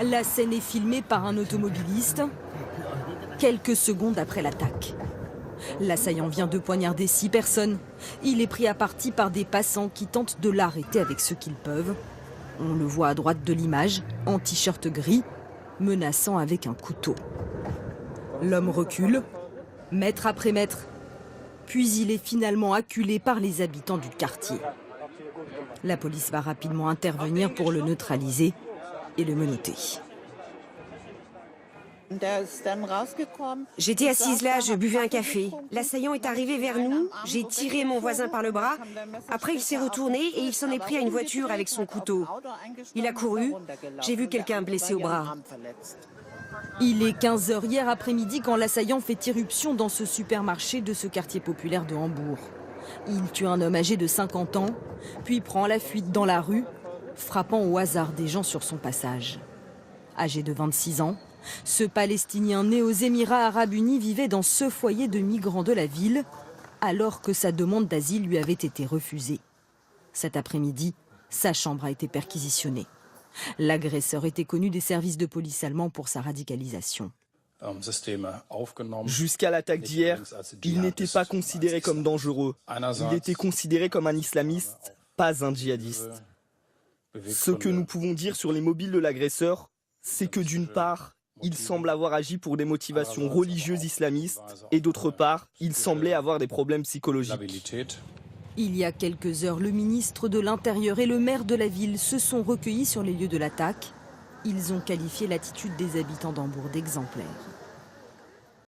La scène est filmée par un automobiliste quelques secondes après l'attaque. L'assaillant vient de poignarder 6 personnes. Il est pris à partie par des passants qui tentent de l'arrêter avec ce qu'ils peuvent. On le voit à droite de l'image, en t-shirt gris, menaçant avec un couteau. L'homme recule, mètre après mètre, puis il est finalement acculé par les habitants du quartier. La police va rapidement intervenir pour le neutraliser et le menotter. J'étais assise là, je buvais un café. L'assaillant est arrivé vers nous, j'ai tiré mon voisin par le bras. Après, il s'est retourné et il s'en est pris à une voiture avec son couteau. Il a couru, j'ai vu quelqu'un blessé au bras. Il est 15h hier après-midi quand l'assaillant fait irruption dans ce supermarché de ce quartier populaire de Hambourg. Il tue un homme âgé de 50 ans, puis prend la fuite dans la rue, frappant au hasard des gens sur son passage. Âgé de 26 ans, ce Palestinien né aux Émirats arabes unis vivait dans ce foyer de migrants de la ville, alors que sa demande d'asile lui avait été refusée. Cet après-midi, sa chambre a été perquisitionnée. L'agresseur était connu des services de police allemands pour sa radicalisation. Jusqu'à l'attaque d'hier, il n'était pas considéré comme dangereux. Il était considéré comme un islamiste, pas un djihadiste. Ce que nous pouvons dire sur les mobiles de l'agresseur, c'est que d'une part, il semble avoir agi pour des motivations religieuses islamistes et d'autre part, il semblait avoir des problèmes psychologiques. Il y a quelques heures, le ministre de l'Intérieur et le maire de la ville se sont recueillis sur les lieux de l'attaque. Ils ont qualifié l'attitude des habitants d'Hambourg d'exemplaire.